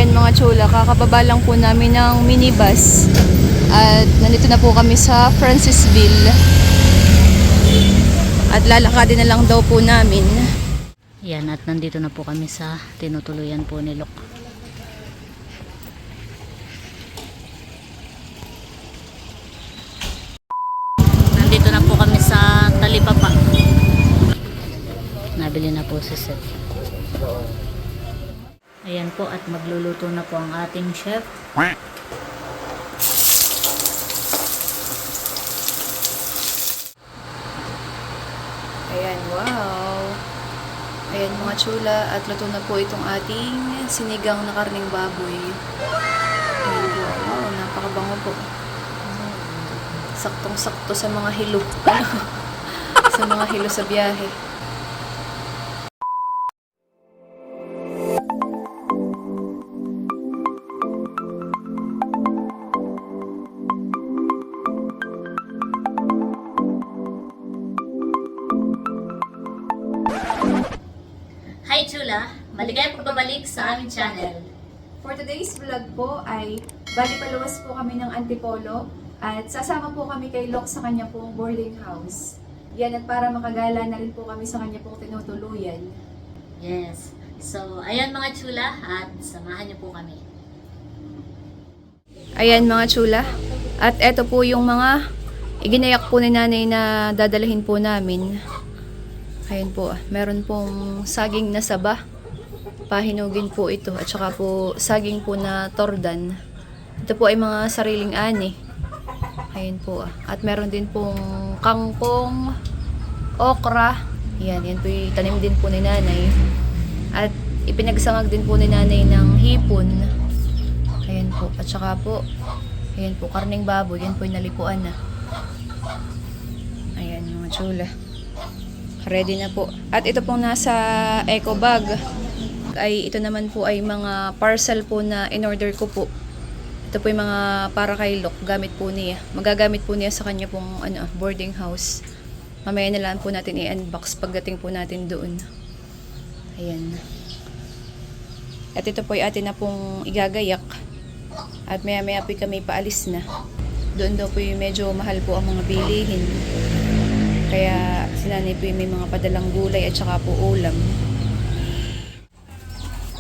Ayan mga chula, kakababa lang po namin ng minibus. At nandito na po kami sa Francisville. At lalakadin na lang daw po namin. Yan, at nandito na po kami sa tinutuluyan po ni Lok. Nandito na po kami sa Talipapa. Nabili na po si Seth. Ayan po, at magluluto na po ang ating chef. Ayan, wow. Ayan mga chula, at luto na po itong ating sinigang na karning baboy. Ayan po, wow, napakabango po. Saktong-sakto sa mga hilo. Sa mga hilo sa biyahe. Hi Chula! Maligayang pagbabalik sa aming channel. For today's vlog po ay bali paluwas po kami ng Antipolo at sasama po kami kay Lok sa kanya pong boarding house. Yan, at para makagala na rin po kami sa kanya pong tinutuluyan. Yes. So, ayan mga Chula, at samahan niyo po kami. Ayan mga chula, at eto po yung mga iginayak po ni nanay na dadalahin po namin. Ayan po, meron pong saging na saba. Pahinugin po ito. At saka po saging po na tordan. Ito po ay mga sariling ani. Ayan po. At meron din pong kangkong, okra. Yan po yung tanim din po ni nanay. At ipinagsangag din po ni nanay ng hipon. Ayan po. At saka po, ayan po, karning baboy. Yan po yung nalipuan na. Ayan mga chula. Ready na po. At ito pong nasa eco bag ay ito naman po ay mga parcel po na in-order ko po. Ito po yung mga para kay Lok, gamit po niya. Magagamit po niya sa kanya pong boarding house. Mamaya na lang po natin i-unbox pagdating po natin doon. Ayan. At ito po ay atin na pong igagayak. At maya po kami paalis na. Doon daw po yung medyo mahal po ang mga bilihin. Kaya sinanay po yung may mga padalang gulay at saka po ulam.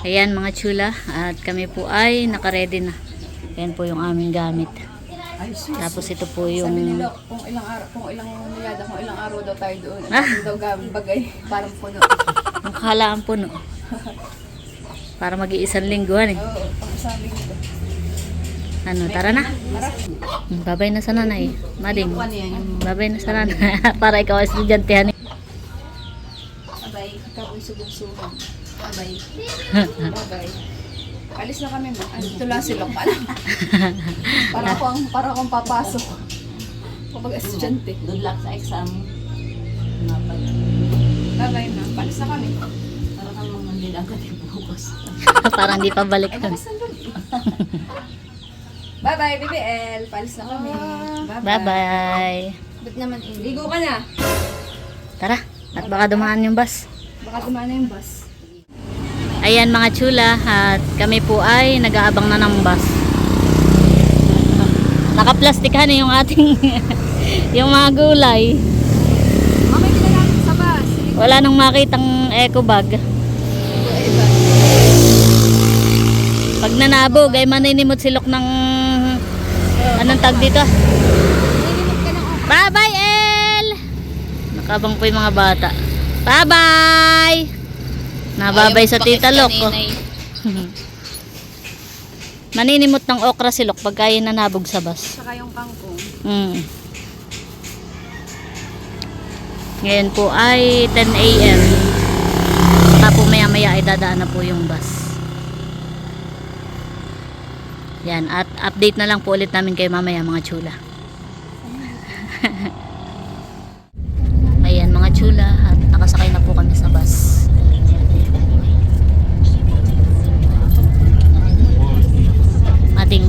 Ayan mga Chula, at kami po ay nakaredy na. Ayan po yung aming gamit. Tapos ito po yung... Sabi nila kung ilang araw daw tayo doon. At daw bagay, parang puno. Ang kahalaan po, no? Para mag-iisang lingguhan eh. Oo, pang isang linggo. Ano, tara na. Babay na sa nanay. Mading. Babay na sa nanay. Para ikaw ay estudyante. Babay, ikaw ay subog-subog. Babay. Babay. Alis na kami mo. Ito lang si Lok. Para akong papasok. Kapag estudyante. Good luck sa exam. Babay na. Palis na kami. Para kang mga nilagat yung bukas. Parang di pa balik. Bye-bye, BBL. Palis na kami. Bye-bye. Ba't naman ligo ka na? Tara. At baka dumaan yung bus. Baka dumana yung bus. Ayan mga Chula, at kami po ay nag-aabang na ng bus. Naka-plastikan yung ating yung mga gulay. Mamay ginagamit sa bus. Wala nang makitang eco bag. Pag nanabog ay maninimot silok ng anong tag dito. Bye bye El. Nakabang po yung mga bata. Bye bye. Nababay sa tita Lok. Maninimot ng okra silok pagka yun nanabog sa bus. Saka yung kangkong. Ngayon po ay 10 AM. Saka po maya maya ay dadaan na po yung bus. Yan, at update na lang po ulit namin kayo mamaya mga Chula. Ayan mga Chula, at nakasakay na po kami sa bus. Ating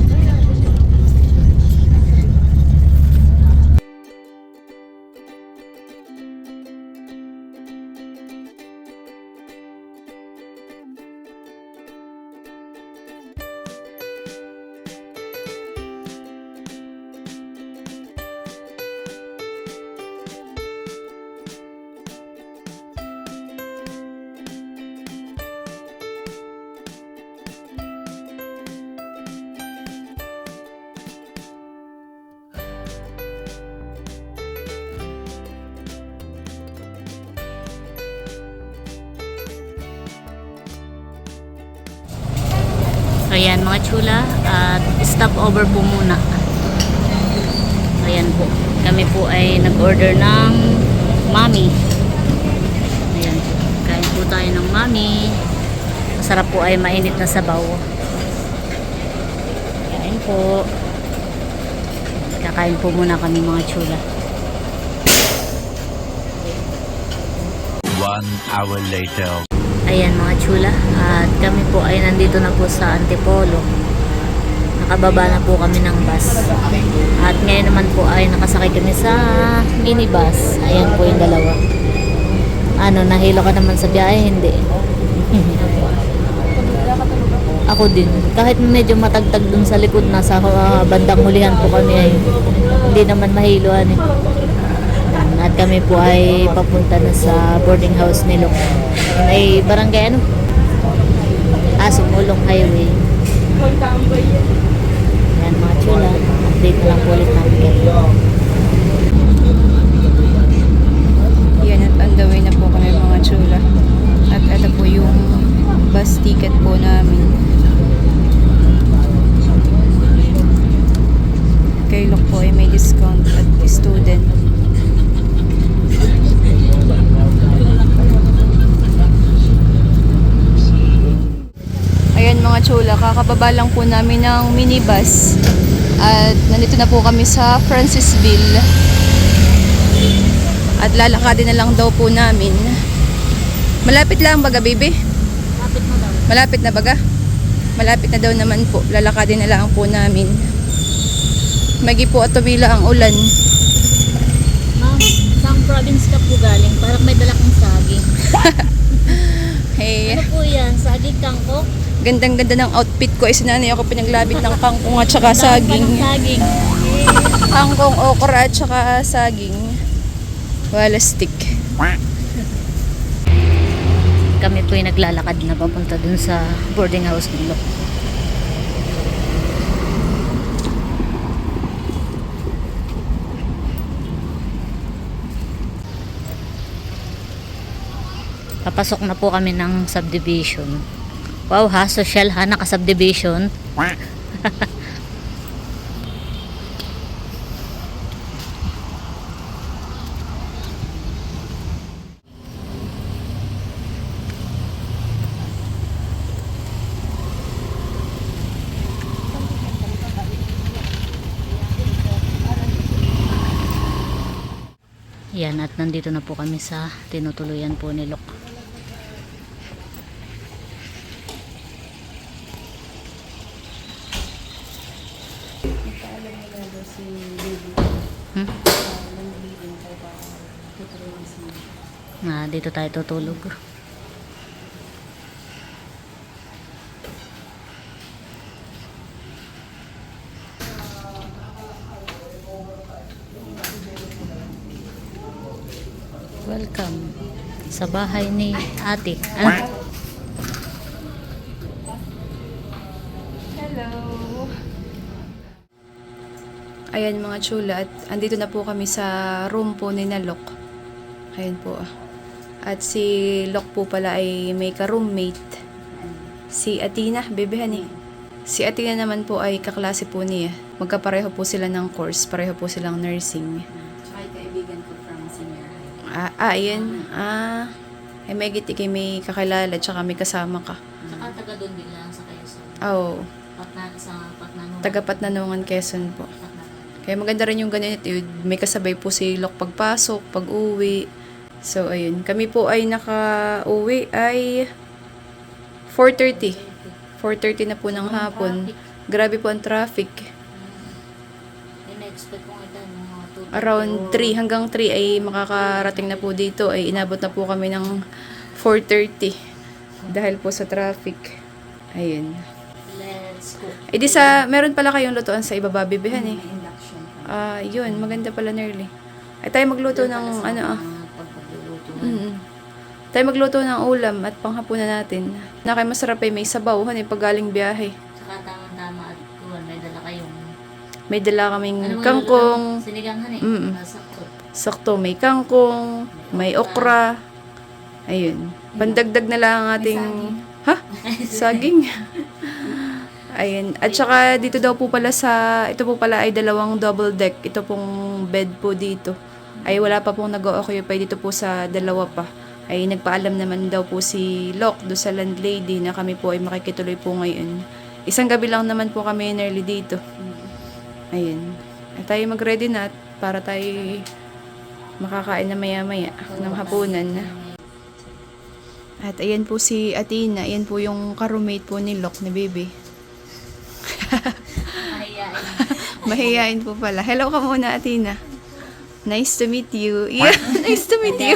Ayan mga chula, at stop over po muna. Ayan po, kami po ay nag-order ng mami. Ayan po, kain po tayo ng mami. Masarap po ay mainit na sabaw. Kain po. Kakain po muna kami mga chula. 1 hour later. Ayan mga chula, at kami po ay nandito na po sa Antipolo. Nakababa na po kami ng bus. At ngayon naman po ay nakasakay kami sa minibus. Ayan po yung dalawa. Ano, nahilo ka naman sa biyahe? Hindi. Ako din. Kahit medyo matagtag dun sa likod na sa bandang hulihan po kami ay hindi naman mahiloan eh. At kami po ay papunta na sa boarding house ni Lok. Ay barangay ano? Sumulong Highway. Ayan mga chula. Update na lang po ulit namin kayo. Yan, at on the way na po kami mga chula. At ito po yung bus ticket po namin. Kay Lok po ay may discount at student. Ayan mga chula, kakababa lang po namin ng minibus. At nandito na po kami sa Francisville. At lalakadin na lang daw po namin. Malapit lang baga, baby? Kapit mo daw. Malapit na baga? Malapit na daw naman po. Lalakadin na lang po namin. Magi po at tumila ang ulan. Ma'am, saan province ka po galing? Parang may dala kang saging. Hey, Ano po yan? Saging kangkok? gandang-ganda ng outfit ko. Sinanay ako pinaglabit ng kangkong at saka Ang dami pa saging. ng saging. Kangkong, okra at saka saging. Wala stick. Kami po ay naglalakad na papunta dun sa boarding house ni Lok. Papasok na po kami ng subdivision. Wow ha, social ha, naka-subdivision. Yan, at nandito na po kami sa tinutuluyan po ni Lok. Dito tayo tutulog. Welcome sa bahay ni ate. Hello. Ayan mga chula, at andito na po kami sa room po ni Lok. Ayan po. At si Lok po pala ay may ka-roommate. Si Atina, bebehan eh. Si Atina naman po ay kaklase po niya. Magkapareho po sila ng course, pareho po silang nursing. Ay, kaibigan ko from senior high. Ayan. Ay may giti kay may kakilala, tsaka may kasama ka. Saka taga doon din lang sa kayo sa Oh, Patnanong. taga Patnanongan, Quezon po. Kaya maganda rin yung ganito, may kasabay po si Lok pagpasok, pag-uwi. So, ayun. Kami po ay naka-uwi ay 4:30. 4:30 na po ng hapon. Grabe po ang traffic. Ina-expect ko ito mga 2 Around 3 hanggang 3 ay makakarating na po dito. Ay inabot na po kami ng 4:30 dahil po sa traffic. Ayun. Let's go. Eh di meron pala kayong lutuan sa ibaba, bibihan eh. Yun, maganda pala Nerly. Ay tayo magluto ng Tayo magluto ng ulam at panghapunan natin. Nakay masarap ay may sabaw, may pagaling biyahe. Saka tama-tama at kuwan, may dala kayong May dala kaming ano mo kangkong. sinigang eh. Mm. Sakto. Sakto, may kangkong, may okra. Ayun. Pandagdag na lang ang ating... Ha? Saging? Ayun. At saka dito daw po pala ito po pala ay dalawang double deck. Ito pong bed po dito. Ay wala pa pong nag-occupy dito po sa dalawa pa. Ay nagpaalam naman daw po si Locke do sa landlady na kami po ay makikituloy po ngayon. Isang gabi lang naman po kami nearly dito. Ayun. At tayo mag-ready na para tayo makakain na maya-maya ng hapunan na. At ayan po si Athena. Ayan po yung ka-roommate po ni Locke, ni Baby. Mahihain po pala. Hello ka muna, Athena. Nice to meet you. Yeah, nice to meet you.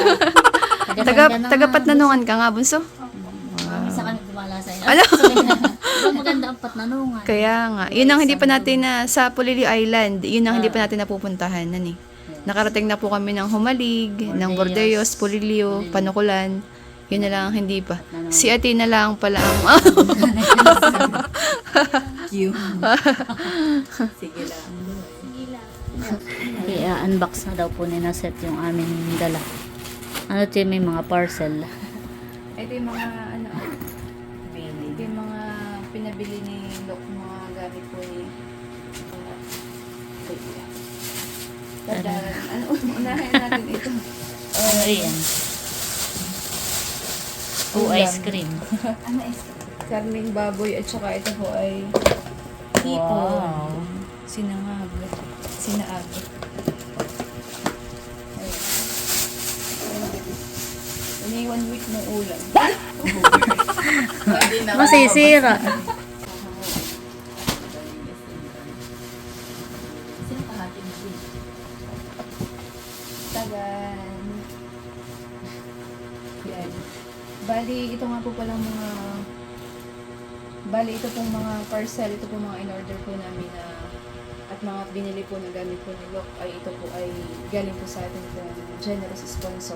Taga Patnanungan ka nga, bunso? Sa kanil dumala sa'yo. Ano? Maganda ang Patnanungan. Kaya nga. Yun ang hindi pa natin sa Pulili Island. Yun ang hindi pa natin napupuntahan. Nani. Nakarating na po kami ng Humalig, ng Bordeos, Pulilio, Panukulan. Yun na lang ang hindi pa. Si Athena lang pala ang... Sige lang. I-unbox na daw po ni Naset yung aming dala. Ano ito may mga parcel. Ito yung mga ito yung mga pinabili ni Locke, mga gamit po ni unahin natin ito. Ano yan? Ice cream. Ano is karning baboy at saka ito po ay Wow. Sinaag. Ini 1 week ng ulam. Masisira. Tagan. Yan. Bali, ito nga po palang ito pong mga parcel, ito pong mga in-order po namin na at mga binili po na gamit po ni Locke ay ito po ay galing po sa ating generous sponsor.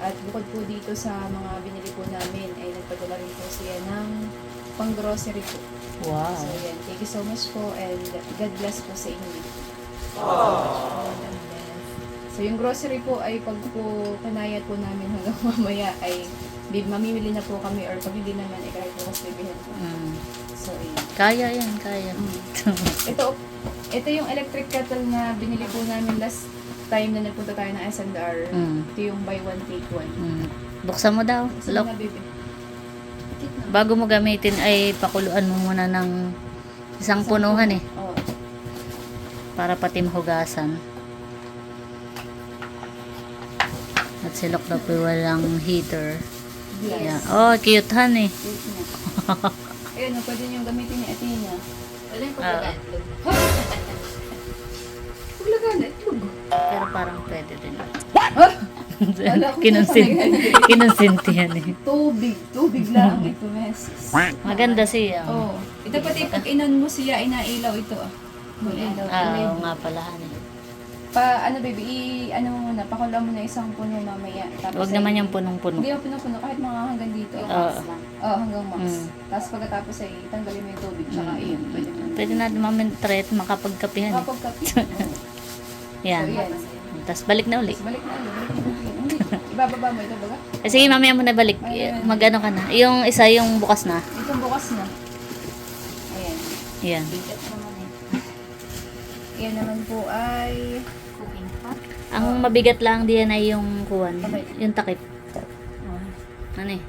At bukod po dito sa mga binili po namin ay nagpadala rin po siya ng pang-grocery po. Wow. So yan, thank you so much po and God bless po sa inyo. So yung grocery po ay pag po kanayat po namin hanggang mamaya ay mamimili na po kami or pag hindi naman ay kahit po mas bibihin po. So yan. Kaya yan, kaya. Ito yung electric kettle na binili po namin last time na nagpunta tayo ng S&R. Ito yung buy one take one. Buksan mo daw. So Look. na baby. Bago mo gamitin ay pakuluan mo muna ng isang punuhan eh. Oo. Para pati mahugasan. At si Locke daw po walang heater. Yeah. Oh, cute han eh. Cute na. Ayun, pwede niyong gamitin ni Athena. Wala yung pagkakaan. Paglagaan na itlog. Pero parang pwede din. Wala ko Kinonsintihan eh. Tubig lang ito, meses. Maganda siya. Oh, ito pati pag inon mo siya, inailaw ito ah. Ilaw. Oo nga pala han eh. Ano baby, ano mo muna, pakulo mo na isang puno mamaya. Tapos Huwag naman yung punong-puno. Hindi yung puno-puno, kahit mga hanggang dito. Oo. Hanggang max. Tapos pagkatapos ay tanggalin mo yung tubig, tsaka iyon, pwede mo. Pwede natin mamintret makapagkapihan eh. Kapag kapi. Yan. So yan. Tapos balik na uli. Tapos balik na ulit. Hindi, ibababa mo ito baga? Eh, sige, mamaya mo na balik. Magano ka na. Yung isa yung bukas na. Itong bukas na. Ayan. Yan. Yan naman po ay Cooking pot. Ang mabigat lang diyan ay yung kuwan. Yung takip. Ano eh. ayan.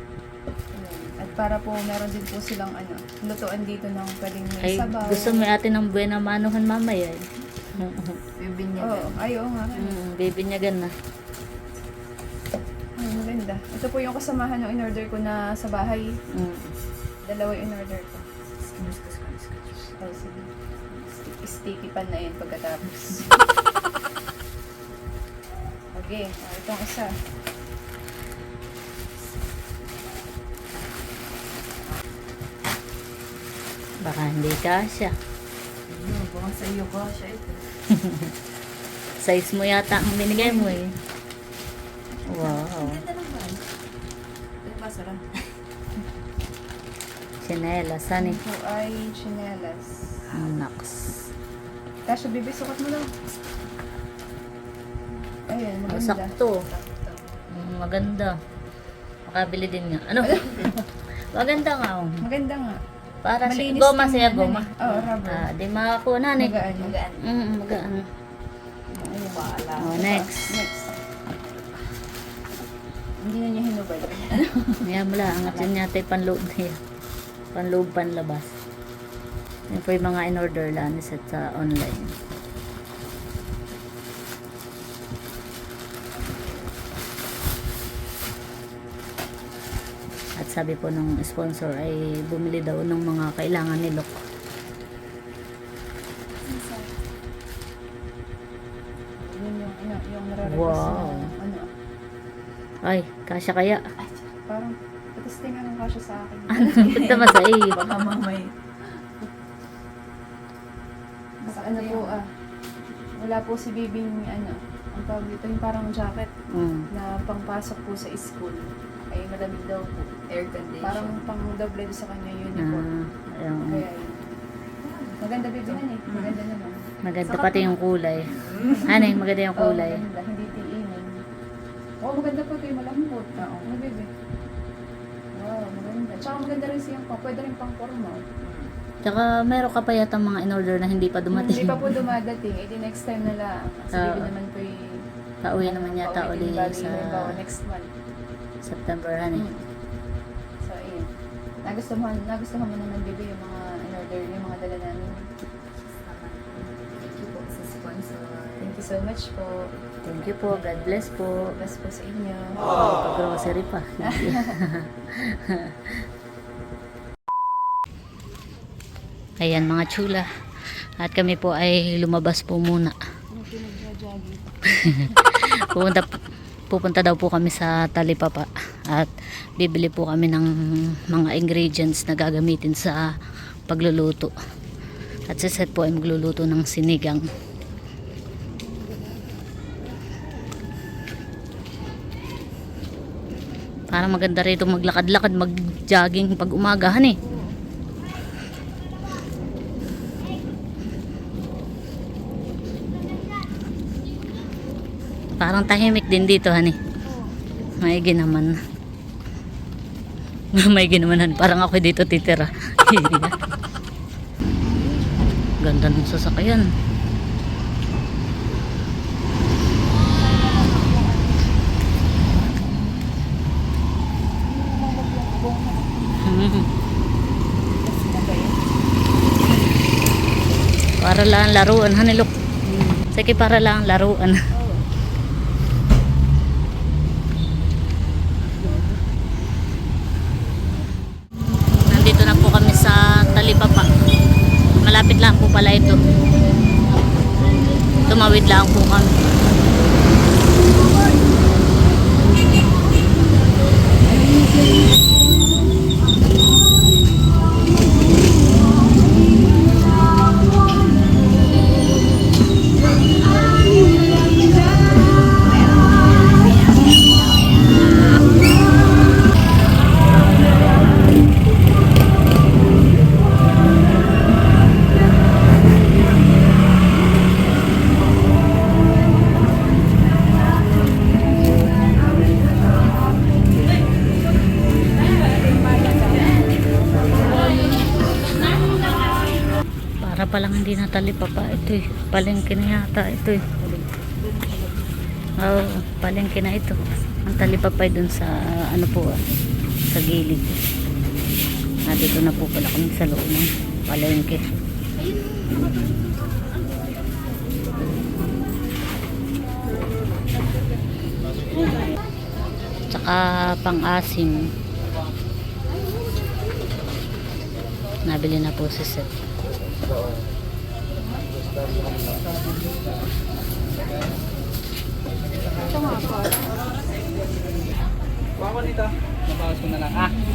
At para po meron din po silang lutuan dito ng pwedeng may Ay, sabaw. gusto mo ate ng buena manuhan mamaya eh. Bibinyagan. Oo, oo nga. Bibinyagan na. Ay, maganda. Ito po yung kasamahan ng in-order ko na sa bahay. Dalawa yung in-order ko. Oh, sige. Sticky pan na yun pagkatapos. Okay, itong isa. Baka hindi kasya. Baka sa iyo ko siya ito. Size mo yata ang binigay mo eh. Wow. Ganda naman. Ito ba sarap? Chinelas, saan eh? Ito ay chinelas. Naks. Kasha, bibi, sukat mo lang. Ayan, maganda. Sakto. Maganda. Makabili din nga. Ano? Maganda nga oh. Maganda nga. Para si Malinis goma din siya, yan, goma. Oo, rubber. Di makakuha na eh. Magaan. Magaan. Magaan. Ayun. Wala. Next. Next. Hindi na niya hinubad. Yan mula, angat yun yata yung panloob niya. Panloob, panlabas. Yan po yung mga in-order lang set sa online. At sabi po ng sponsor ay bumili daw ng mga kailangan ni Lok. Yun yung nare-request Wow. na, ano, Ay, kasya kaya. parang patistingan ng kasya sa akin. Punta ba sa iyo? Baka mamay. Basta ano po wala po si Bibing ang tawag dito yung parang jacket na pangpasok po sa school. Ay malamig daw po. Air condition. Parang pang double sa kanya uniform. Ayun. Kaya yun. Maganda bibihan eh. Maganda naman. Maganda pati yung kulay. Ano yung maganda yung kulay? Oh, maganda. Hindi tiinin. Oo, maganda po ito yung malambot. Oo. Ano bibi? Wow, maganda. Tsaka maganda rin siyang pwede rin pang formal. Tsaka meron ka pa yata mga in-order na hindi pa dumating. Hindi pa po dumadating. Eh di next time na lang. Kasi bibi naman po yung Pauwi naman yata uli sa next month. September, honey. So, ayun. Nagustuhan mo naman, Bibi, yung mga in-order, yung mga dala namin. Thank you po sa sponsor. Thank you so much po. Thank you po. God bless po. Bless po sa inyo. Pag-grocery pa. Ayan mga chula. At kami po ay lumabas po muna. Pupunta daw po kami sa Talipapa at bibili po kami ng mga ingredients na gagamitin sa pagluluto. At si Seth po ay magluluto ng sinigang. Parang maganda rito maglakad-lakad, mag-jogging pag umagahan eh. Parang tahimik din dito, honey. May ginaman. May ginamanan. Parang ako dito titira. Ganda ng sasakyan. Para lang laruan, honey, look. Sige, para lang laruan. Nandito na po kami sa Talipapa. Malapit lang po pala ito. Tumawid lang po kami. Para palang hindi natalipapa ito eh. Palengke na yata ito eh. Oh, palengke na ito. Ang talipapay dun sa ano po sa gilid. Dito na po pala kami sa loob ng palengke. Tsaka pang-asim. Nabili na po si Seth.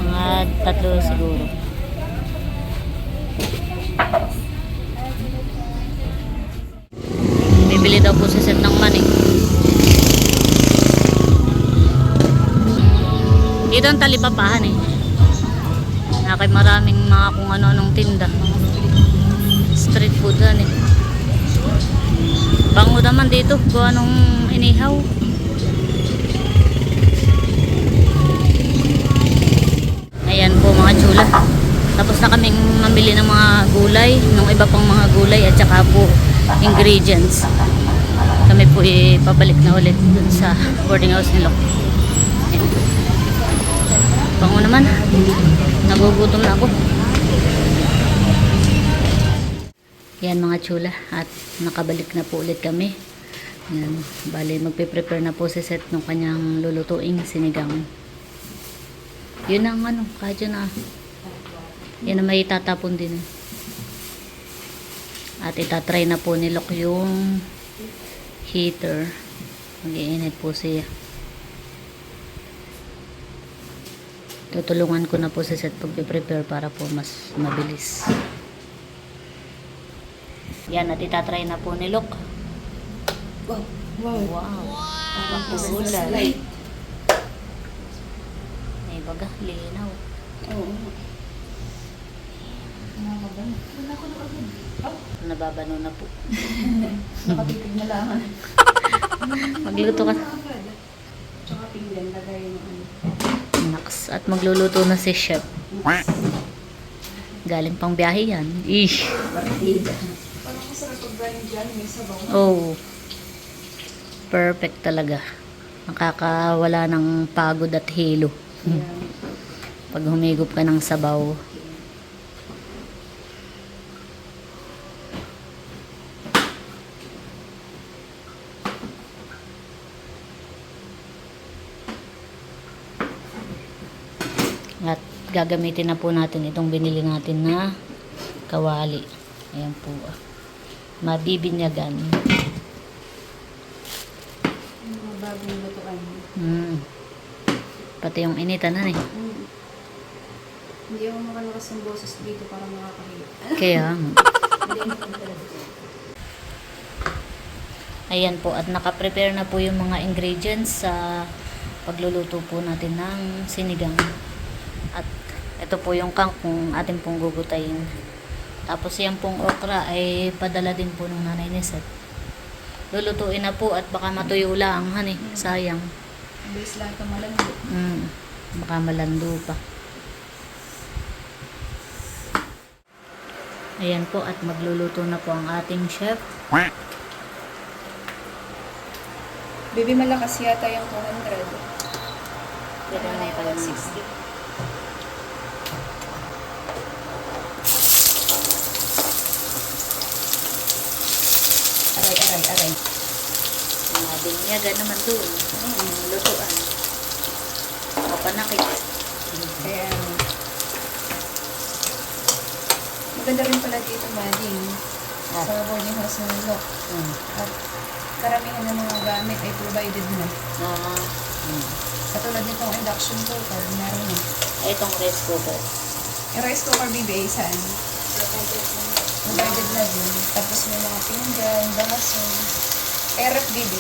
Mga 3 siguro. Bibili daw po si Seth ng maning. Dito ang talipapahan eh. Nakay maraming mga kung ano-anong tinda. Street food yan eh. Bango naman dito kung anong inihaw. Ayan po mga chula. Tapos na kaming mamili ng mga gulay, ng iba pang mga gulay at saka po ingredients. Kami po ipabalik na ulit dun sa boarding house ni Lok. Ayan. Bango naman. Nagugutom na ako. Yan mga chula. At nakabalik na po ulit kami. Yan. Bali magpe-prepare na po si Seth ng kanyang lulutuing sinigang. Yun ang kahit yun yan na may tatapon din. At itatry na po ni Lok yung heater. Mag-iinit po siya. Tutulungan ko na po si Seth pag-prepare para po mas mabilis. Yan, at itatry na po ni Lok. Wow. Wow. Wow. Ay baga, linaw. Oo. Nababano na po. Nakatitig na lang. Magluto ka. Tsaka pinggan, lagay yung Naks. At magluluto na si Chef. Galing pang biyahe yan. Ish. partida. Parang masarap pag galing dyan, may sabaw. Oh. Perfect talaga. Nakakawala ng pagod at hilo. Pag humigop ka ng sabaw. At gagamitin na po natin itong binili natin na kawali. Ayan po. Mabibinyagan. Mga bagong lutuan. Pati yung initan na eh. Hindi ako makalakas ng boses dito para makakahiya. Kaya ayan po, at nakaprepare na po yung mga ingredients sa pagluluto po natin ng sinigang. At ito po yung kangkong ating pong gugutayin. Tapos yan pong okra ay padala din po ng nanay ni Seth. Lulutuin na po at baka matuyo lang, honey. Sayang. Bilis lang ito malandi. Baka malando pa. Ayan po, at magluluto na po ang ating chef. Baby, malakas yata yung 200. Pwede na yung pala 60. Aray. Mga binyagan naman doon. Lutuan. O panakit. Kaya, maganda rin pala dito, Mading. Sa boarding house ng Lok. At karamihan ng mga gamit ay provided na. Katulad nitong induction cooker, meron na. Itong rice cooker. Yung rice cooker, baby, ay saan? Provided na din. Tapos may mga pinggan, baso. Ref, baby.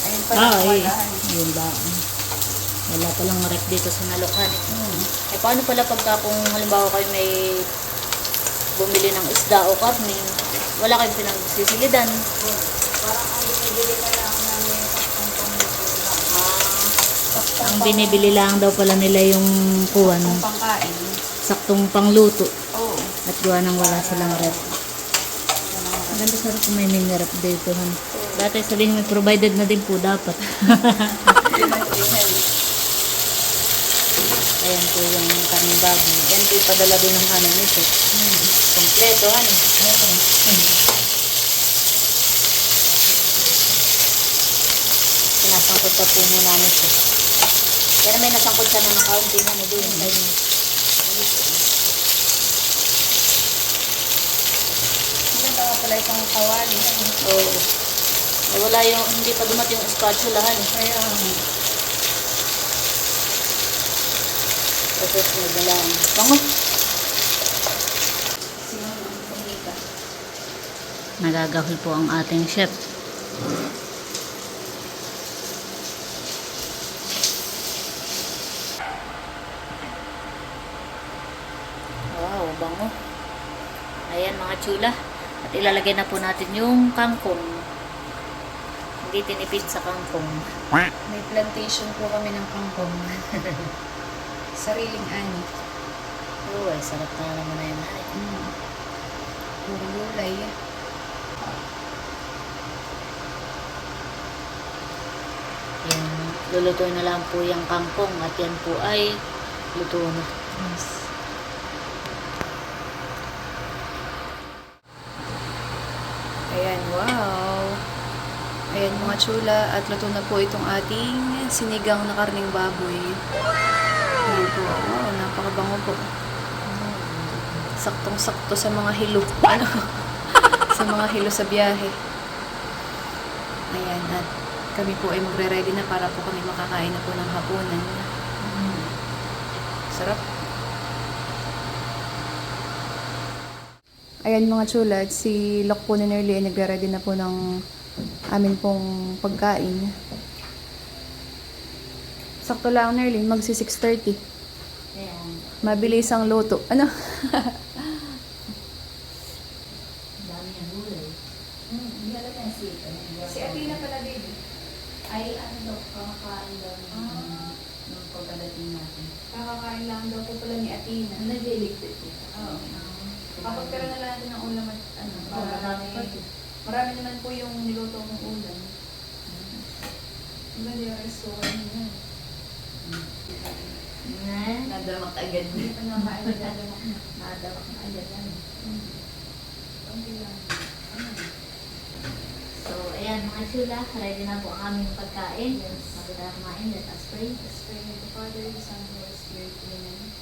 Ayun pala ang walahan. Yun ba? Wala palang rep dito sa Nalokan. Eh, paano pala pagka kung halimbawa kayo may bumili ng isda o karne, wala kayong pinagsisilidan? Parang ang binibili ka lang namin Ang binibili lang daw pala nila yung kuwan, Ang pangkain. saktong pangluto. Oo. At gawa nang wala silang rep. Ang ganda sarap kung may mini rep dito. Dati sabihin may provided na din po dapat. Ayan po yung kaming baboy. Yan po yung padala din ng kanin nito. Kompleto, ano? Sinasangkot pa po muna nito. Yan may nasangkot ka na ng kaunti na doon. Maganda nga pala itong kawali. Oo. Wala yung, hindi pa dumat yung spatulahan. Kaya, Tapos nagdala ang pango. sino ang pangita? Nagagahol po ang ating chef. Wow, bango. Ayan mga chula. At ilalagay na po natin yung kangkong. Hindi tinipid sa kangkong. May plantation po kami ng kangkong. Sariling ani. Oo, ay sarap na naman na yun. Puro gulay. Yan, lulutuin na lang po yung kangkong at yan po ay luto na. Yes. Ayan, wow. Ayan mga chula, at luto na po itong ating sinigang na karning baboy. Ayan po, wow, napakabango po. Saktong-sakto sa mga hilo. Ano? Sa mga hilo sa biyahe. Ayan, at kami po ay magre-ready na para po kami makakain na po ng hapunan. Sarap. Ayan mga chula, at si Lok po ni Nerly ay nagre-ready na po ng amin pong pagkain. Sakto lang Nerly, magsi 6:30. Ayan. Mabilis ang luto. Ano? Dami yung gulay. Hindi halata yung sweet. Si Athena pala baby. Ay, ano daw, kakakain daw ng pagkadating natin. Kakakain lang daw po pala ni Athena. Nag-electric ito. Oo. Kapag pero na lang din ng ulam at ano, marami naman po yung niluto kong ulam. Ang ganda yung resto ko niya. Nadamak agad. Hindi pa nakakain na dadamak na. Nadamak na agad yan. Kunti lang. So, ayan mga chula, ready na po ang aming pagkain. Yes. Maganda kumain, let us pray. Let's pray with the Father, the Son, and the Holy Spirit. Amen.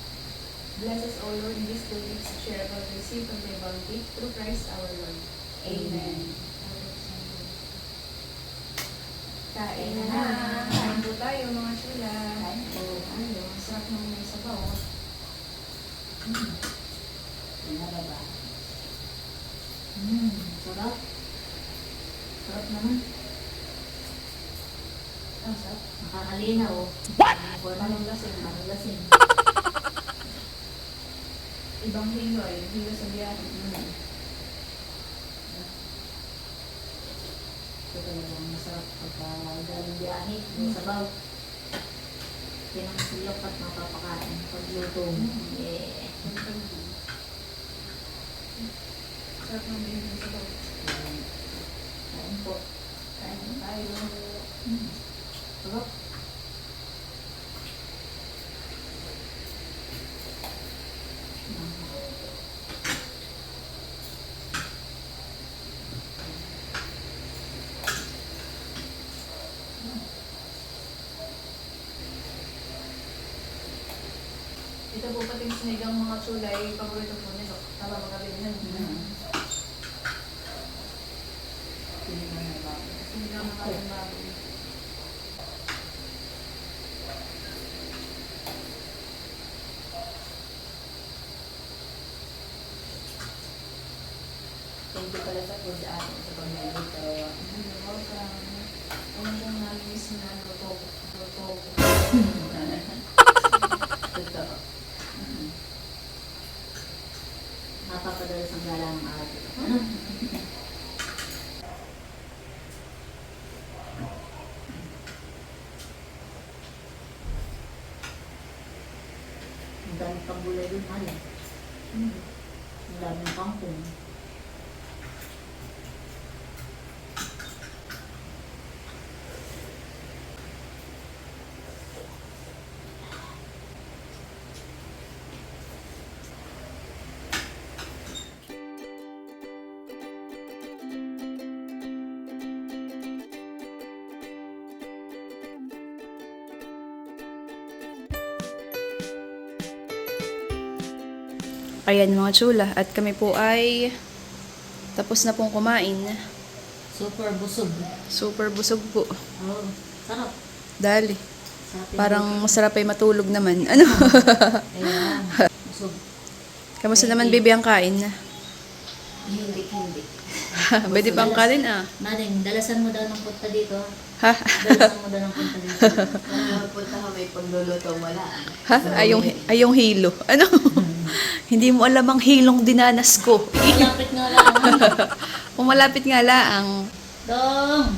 Bless us, O Lord, in these 2 weeks, share what we receive from thy bounty, through Christ our Lord. Amen. Kain na na. Kain po tayo, mga chula. Kain po. Ano, sarap ng may sabaw. Pinaraba. Sarap. Sarap naman. Ang sarap. Nakakalinaw. Anong lasing? Anong lasing? Ibang hilo ay hilo sa biyahe. Ito talagang masarap pagka galing biyahe. May sabaw. Pinangsilok at mapapakain. Pagluto. Yeah. Sarap ng may hilo sa sabaw. Kain po. Kain na tayo. Sarap. Ito po pating sinigang mga chulay, paborito po nila. Tama ba kami nun? Sinigang na karning baboy. Thank you pala sa food atin sa pag-nalito. You're welcome. Ano pong nalinis na luto? Totoo. Napapadalas ang gala ng ate. Ang dami pang gulay dun, ano? Ang daming kangkong. Ayan mga chula, at kami po ay tapos na pong kumain. Super busog. Super busog po. Oh, sarap. Dali. Sarap yung Parang masarap ay matulog naman. Ano? Ayan. Busog. Kamusta naman baby ang kain? Hindi. Pwede pang kanin ah. Mading, dalasan mo daw ng punta dito. Ha? Dalasan mo daw ng punta dito. Punta ka may pagluluto, wala. Ha? Ayong hilo. Ano? Hindi mo alam ang hilong dinanas ko. Malapit nga lang. Kung malapit nga laang. Dong!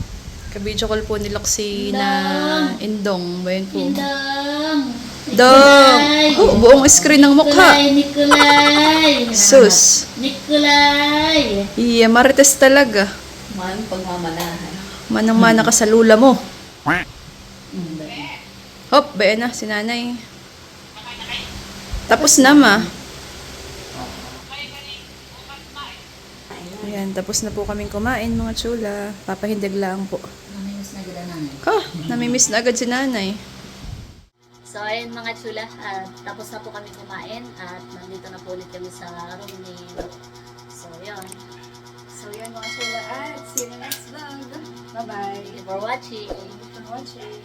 Kabidyo call po ni Loxy na Indong. Bayan po. Indong. Dong! Oh, buong screen ng mukha. Nikolay. Sus. Nikolay. Iya, marites talaga. Maraming pagmamalahan. Manang-mana ka sa lula mo. Hop, bayan na, si nanay. Tapos na, ma. Ayan, tapos na po kaming kumain, mga chula. Papahindig lang po. Namimiss na gila nanay. Namimiss na agad si nanay. So ayun mga chula, tapos na po kami kumain at nandito na po ulit kami sa room ni Doc. So yun. So yan mga chula at see you next vlog. Bye-bye. Thank you for watching. Thank you for watching.